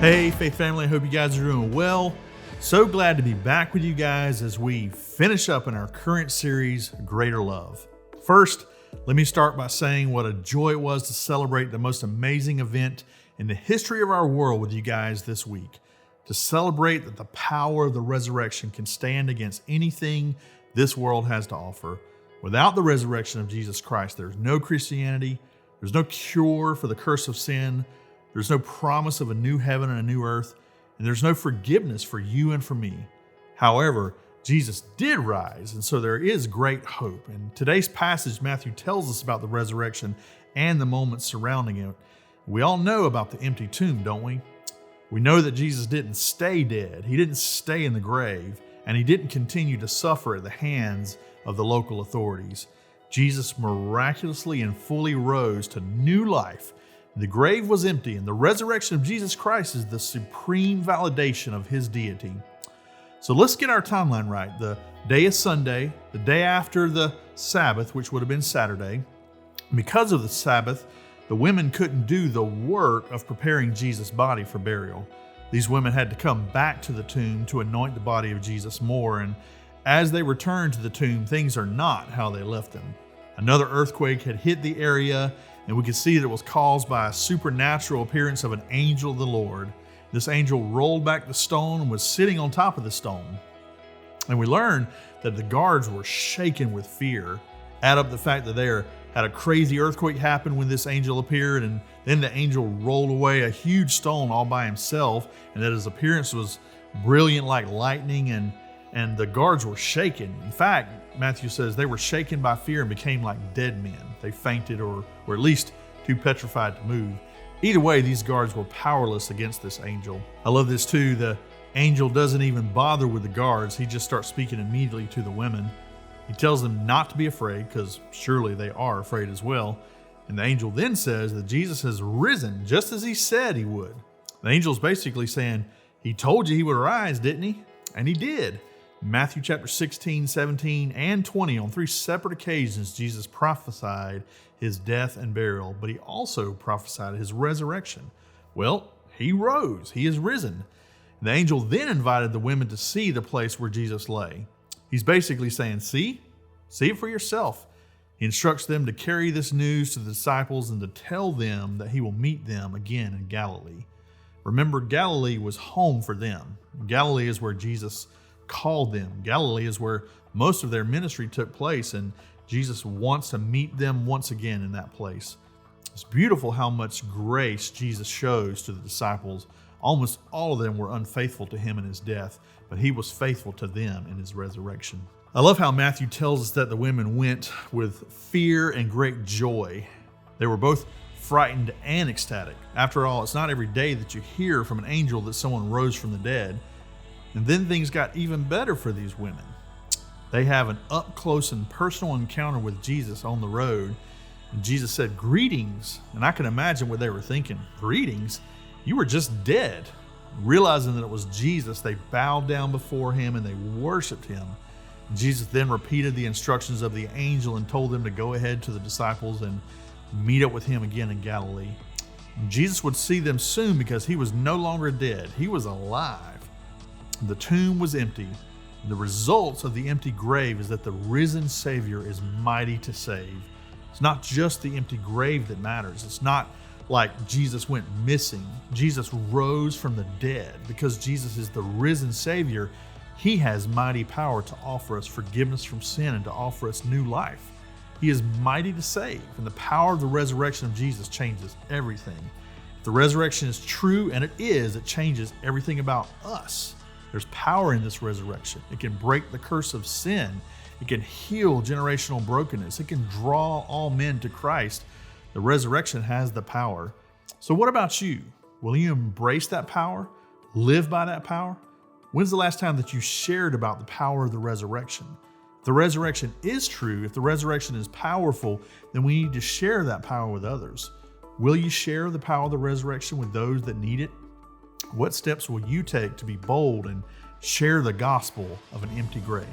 Hey, Faith Family, I hope you guys are doing well. So glad to be back with you guys as we finish up in our current series, Greater Love. First, let me start by saying what a joy it was to celebrate the most amazing event in the history of our world with you guys this week. To celebrate that the power of the resurrection can stand against anything this world has to offer. Without the resurrection of Jesus Christ, there's no Christianity, there's no cure for the curse of sin, there's no promise of a new heaven and a new earth, and there's no forgiveness for you and for me. However, Jesus did rise, and so there is great hope. In today's passage, Matthew tells us about the resurrection and the moments surrounding it. We all know about the empty tomb, don't we? We know that Jesus didn't stay dead. He didn't stay in the grave, and he didn't continue to suffer at the hands of the local authorities. Jesus miraculously and fully rose to new life. The grave was empty, and the resurrection of Jesus Christ is the supreme validation of his deity. So let's get our timeline right. The day is Sunday, the day after the Sabbath, which would have been Saturday. Because of the Sabbath, the women couldn't do the work of preparing Jesus' body for burial. These women had to come back to the tomb to anoint the body of Jesus more, and as they returned to the tomb, things are not how they left them. Another earthquake had hit the area, and we could see that it was caused by a supernatural appearance of an angel of the Lord. This angel rolled back the stone and was sitting on top of the stone. And we learned that the guards were shaken with fear. Add up the fact that there had a crazy earthquake happen when this angel appeared, and then the angel rolled away a huge stone all by himself, and that his appearance was brilliant like lightning, and the guards were shaken. In fact, Matthew says they were shaken by fear and became like dead men. They fainted or were at least too petrified to move. Either way, these guards were powerless against this angel. I love this too. The angel doesn't even bother with the guards. He just starts speaking immediately to the women. He tells them not to be afraid, because surely they are afraid as well. And the angel then says that Jesus has risen just as he said he would. The angel's basically saying, he told you he would rise, didn't he? And he did. Matthew chapter 16, 17, and 20, on 3 separate occasions, Jesus prophesied his death and burial, but he also prophesied his resurrection. Well, he rose. He is risen. The angel then invited the women to see the place where Jesus lay. He's basically saying, see it for yourself. He instructs them to carry this news to the disciples and to tell them that he will meet them again in Galilee. Remember, Galilee was home for them. Galilee is where Jesus called them. Galilee is where most of their ministry took place, and Jesus wants to meet them once again in that place. It's beautiful how much grace Jesus shows to the disciples. Almost all of them were unfaithful to him in his death, but he was faithful to them in his resurrection. I love how Matthew tells us that the women went with fear and great joy. They were both frightened and ecstatic. After all, it's not every day that you hear from an angel that someone rose from the dead. And then things got even better for these women. They have an up-close and personal encounter with Jesus on the road. And Jesus said, "Greetings." And I can imagine what they were thinking. Greetings? You were just dead. Realizing that it was Jesus, they bowed down before him and they worshiped him. And Jesus then repeated the instructions of the angel and told them to go ahead to the disciples and meet up with him again in Galilee. And Jesus would see them soon because he was no longer dead. He was alive. The tomb was empty. The results of the empty grave is that the risen Savior is mighty to save. It's not just the empty grave that matters. It's not like Jesus went missing. Jesus rose from the dead. Because Jesus is the risen Savior, he has mighty power to offer us forgiveness from sin and to offer us new life. He is mighty to save, and the power of the resurrection of Jesus changes everything. If the resurrection is true, and it is, it changes everything about us. There's power in this resurrection. It can break the curse of sin. It can heal generational brokenness. It can draw all men to Christ. The resurrection has the power. So what about you? Will you embrace that power? Live by that power? When's the last time that you shared about the power of the resurrection? If the resurrection is true, if the resurrection is powerful, then we need to share that power with others. Will you share the power of the resurrection with those that need it? What steps will you take to be bold and share the gospel of an empty grave?